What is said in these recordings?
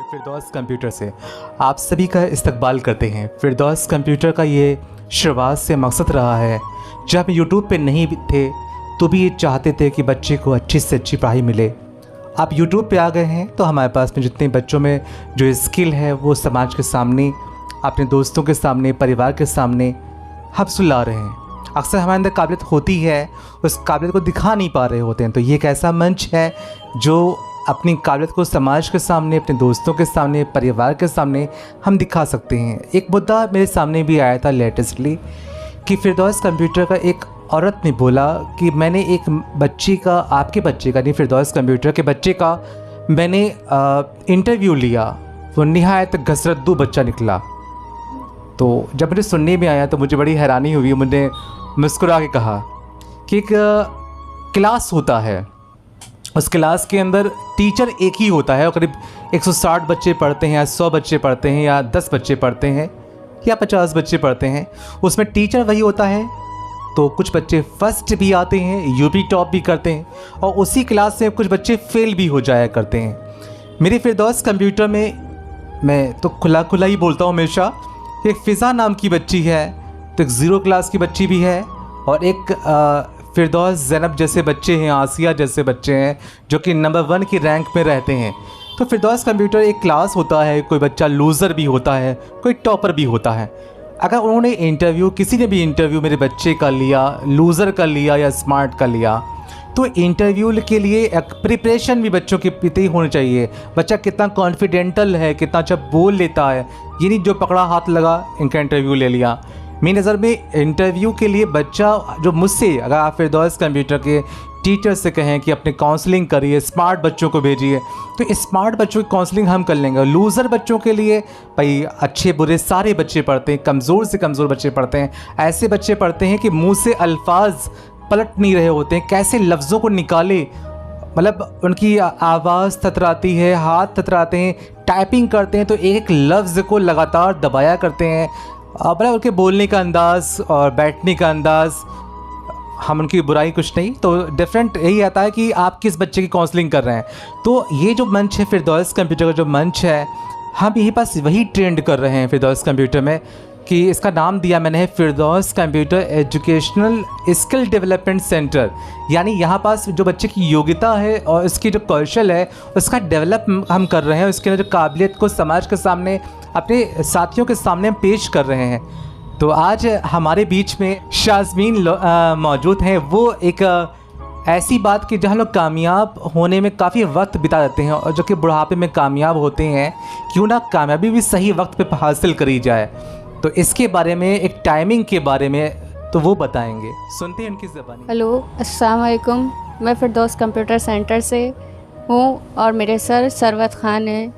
फिरदौस computer से आप सभी का इस्तकबाल करते हैं। फिरदौस कंप्यूटर का ये शुरुआत से मकसद रहा है, जब हम यूट्यूब पे नहीं थे तो भी ये चाहते थे कि बच्चे को अच्छी से अच्छी पढ़ाई मिले। आप यूट्यूब पे आ गए हैं तो हमारे पास में जितने बच्चों में जो स्किल है वो समाज के सामने, अपने दोस्तों के सामने, परिवार के सामने हम सुला रहे हैं। अक्सर हमारे अंदर काबिलियत होती है, उस काबिलियत को दिखा नहीं पा रहे होते हैं। तो ये एक ऐसा मंच है जो अपनी काबिलियत को समाज के सामने, अपने दोस्तों के सामने, परिवार के सामने हम दिखा सकते हैं। एक मुद्दा मेरे सामने भी आया था लेटेस्टली कि फिरदौस कंप्यूटर का एक औरत ने बोला कि मैंने एक बच्ची का, आपके बच्चे का नहीं, फिरदौस कंप्यूटर के बच्चे का मैंने इंटरव्यू लिया, वो निहायत घसरद्दू बच्चा निकला। तो जब मुझे सुनने में आया तो मुझे बड़ी हैरानी हुई। मैंने मुस्कुरा के कहा कि एक क्लास होता है, उस क्लास के अंदर टीचर एक ही होता है और करीब 160 बच्चे पढ़ते हैं या 100 बच्चे पढ़ते हैं या 10 बच्चे पढ़ते हैं या 50 बच्चे पढ़ते हैं, उसमें टीचर वही होता है। तो कुछ बच्चे फर्स्ट भी आते हैं, यूपी टॉप भी करते हैं, और उसी क्लास से कुछ बच्चे फेल भी हो जाया करते हैं। मेरे फिरदौस कंप्यूटर में मैं तो खुला खुला ही बोलता हूँ हमेशा, एक फ़िज़ा नाम की बच्ची है, तो एक 0 क्लास की बच्ची भी है, और एक फिरदौस ज़ैनब जैसे बच्चे हैं, आसिया जैसे बच्चे हैं जो कि नंबर 1 की रैंक में रहते हैं। तो फिरदौस कंप्यूटर एक क्लास होता है, कोई बच्चा लूज़र भी होता है, कोई टॉपर भी होता है। अगर उन्होंने इंटरव्यू, किसी ने भी इंटरव्यू मेरे बच्चे का लिया, लूज़र का लिया या स्मार्ट का लिया, तो इंटरव्यू के लिए एक प्रिपरेशन भी बच्चों के प्रति होनी चाहिए। बच्चा कितना कॉन्फिडेंटल है, कितना अच्छा बोल लेता है, ये नहीं जो पकड़ा हाथ लगा इनका इंटरव्यू ले लिया। मेरी नज़र में इंटरव्यू के लिए बच्चा जो मुझसे, अगर आप फिरदौस कंप्यूटर के टीचर से कहें कि अपने काउंसलिंग करिए, स्मार्ट बच्चों को भेजिए, तो स्मार्ट बच्चों की काउंसलिंग हम कर लेंगे। लूज़र बच्चों के लिए भाई अच्छे बुरे सारे बच्चे पढ़ते हैं, कमज़ोर से कमज़ोर बच्चे पढ़ते हैं, ऐसे बच्चे पढ़ते हैं कि मुंह से अल्फाज पलट नहीं रहे होते हैं, कैसे लफ्ज़ों को निकाले, मतलब उनकी आवाज़ थतराती है, हाथ थतराते हैं, टाइपिंग करते हैं तो एक लफ्ज़ को लगातार दबाया करते हैं। मतलब उनके बोलने का अंदाज़ और बैठने का अंदाज़, हम उनकी बुराई कुछ नहीं, तो डिफरेंट यही आता है कि आप किस बच्चे की काउंसलिंग कर रहे हैं। तो ये जो मंच है फिरदौस कंप्यूटर का, जो मंच है, हम यही पास वही ट्रेंड कर रहे हैं फिरदौस कंप्यूटर में, कि इसका नाम दिया मैंने है Firdaus computer educational skill development centre. यानी यहाँ पास जो बच्चे की योग्यता है और इसकी जो कौशल है उसका डेवलप हम कर रहे हैं, उसके जो काबिलियत को समाज के सामने, अपने साथियों के सामने हम पेश कर रहे हैं। तो आज हमारे बीच में शाज़मीन मौजूद हैं। वो एक ऐसी बात कि जहाँ लोग कामयाब होने में काफ़ी वक्त बिता देते हैं और जो कि बुढ़ापे में कामयाब होते हैं, क्यों ना कामयाबी भी सही वक्त पे हासिल करी जाए। तो इसके बारे में, एक टाइमिंग के बारे में तो वो बताएंगे, सुनते हैं उनकी ज़बानी। हेलो, अस्सलाम वालेकुम। मैं फिरदौस कंप्यूटर सेंटर से हूँ और मेरे सर सरवत ख़ान हैं,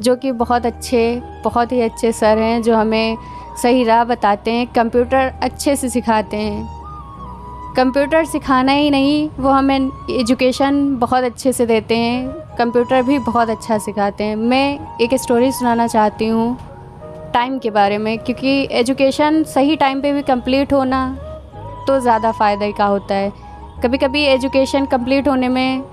जो कि बहुत ही अच्छे सर हैं, जो हमें सही राह बताते हैं, कंप्यूटर अच्छे से सिखाते हैं। कंप्यूटर सिखाना ही नहीं, वो हमें एजुकेशन बहुत अच्छे से देते हैं, कंप्यूटर भी बहुत अच्छा सिखाते हैं। मैं एक स्टोरी सुनाना चाहती हूँ टाइम के बारे में, क्योंकि एजुकेशन सही टाइम पे भी कंप्लीट होना तो ज़्यादा फ़ायदा का होता है। कभी कभी एजुकेशन कंप्लीट होने में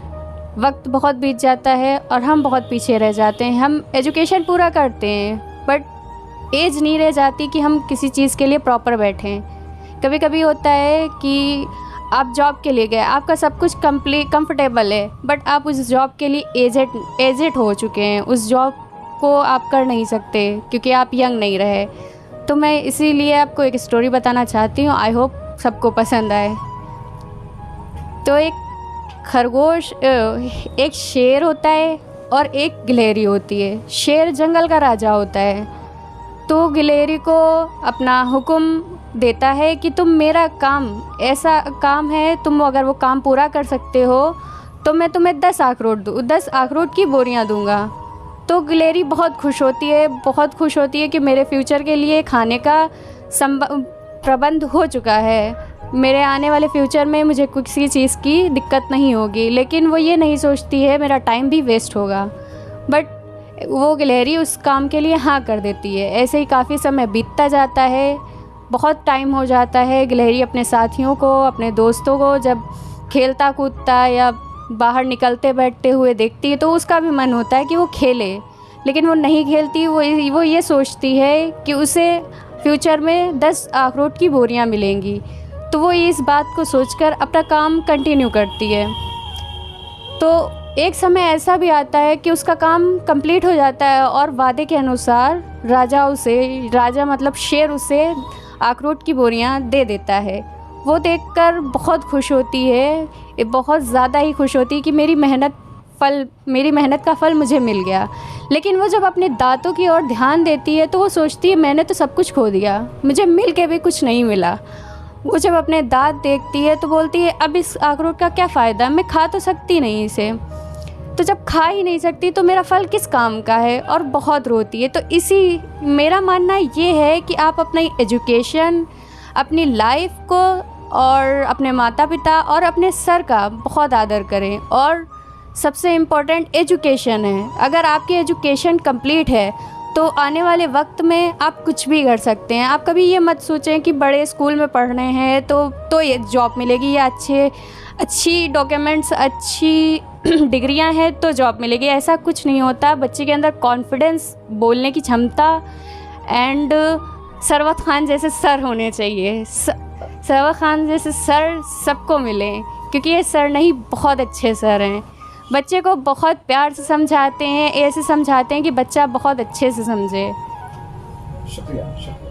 वक्त बहुत बीत जाता है और हम बहुत पीछे रह जाते हैं। हम एजुकेशन पूरा करते हैं बट एज नहीं रह जाती कि हम किसी चीज़ के लिए प्रॉपर बैठें। कभी कभी होता है कि आप जॉब के लिए गए, आपका सब कुछ कंफर्टेबल है, बट आप उस जॉब के लिए एजेड हो चुके हैं, उस जॉब को आप कर नहीं सकते क्योंकि आप यंग नहीं रहे। तो मैं इसीलिए आपको एक स्टोरी बताना चाहती हूँ, आई होप सबको पसंद आए। तो एक खरगोश, एक शेर होता है और एक गिलहरी होती है। शेर जंगल का राजा होता है, तो गिलहरी को अपना हुक्म देता है कि तुम मेरा काम, ऐसा काम है, तुम अगर वो काम पूरा कर सकते हो तो मैं तुम्हें 10 अखरोट की बोरियां दूंगा। तो गिलहरी बहुत खुश होती है कि मेरे फ्यूचर के लिए खाने का प्रबंध हो चुका है, मेरे आने वाले फ्यूचर में मुझे किसी चीज़ की दिक्कत नहीं होगी। लेकिन वो ये नहीं सोचती है मेरा टाइम भी वेस्ट होगा, बट वो गिलहरी उस काम के लिए हाँ कर देती है। ऐसे ही काफ़ी समय बीतता जाता है, बहुत टाइम हो जाता है। गिलहरी अपने साथियों को, अपने दोस्तों को जब खेलता कूदता या बाहर निकलते बैठते हुए देखती है तो उसका भी मन होता है कि वो खेले, लेकिन वो नहीं खेलती। वो ये सोचती है कि उसे फ्यूचर में 10 अखरोट की बोरियां मिलेंगी, तो वो इस बात को सोचकर अपना काम कंटिन्यू करती है। तो एक समय ऐसा भी आता है कि उसका काम कंप्लीट हो जाता है और वादे के अनुसार राजा मतलब शेर उसे अखरोट की बोरियां दे देता है। वो देखकर बहुत खुश होती है, बहुत ज़्यादा ही खुश होती है कि मेरी मेहनत का फल मुझे मिल गया। लेकिन वो जब अपने दांतों की ओर ध्यान देती है तो वो सोचती है मैंने तो सब कुछ खो दिया, मुझे मिल के भी कुछ नहीं मिला। वो जब अपने दांत देखती है तो बोलती है अब इस अखरोट का क्या फ़ायदा, मैं खा तो सकती नहीं इसे, तो जब खा ही नहीं सकती तो मेरा फल किस काम का है, और बहुत रोती है। तो मेरा मानना ये है कि आप अपनी एजुकेशन, अपनी लाइफ को और अपने माता पिता और अपने सर का बहुत आदर करें। और सबसे इम्पोर्टेंट एजुकेशन है। अगर आपकी एजुकेशन कंप्लीट है तो आने वाले वक्त में आप कुछ भी कर सकते हैं। आप कभी ये मत सोचें कि बड़े स्कूल में पढ़ रहे हैं तो ये जॉब मिलेगी, या अच्छी डॉक्यूमेंट्स, अच्छी डिग्रियां हैं तो जॉब मिलेगी। ऐसा कुछ नहीं होता। बच्चे के अंदर कॉन्फिडेंस, बोलने की क्षमता एंड सरवत खान जैसे सर होने चाहिए। सरवत खान जैसे सर सबको मिले, क्योंकि ये सर नहीं, बहुत अच्छे सर हैं। बच्चे को बहुत प्यार से समझाते हैं, ऐसे समझाते हैं कि बच्चा बहुत अच्छे से समझे। शुक्रिया।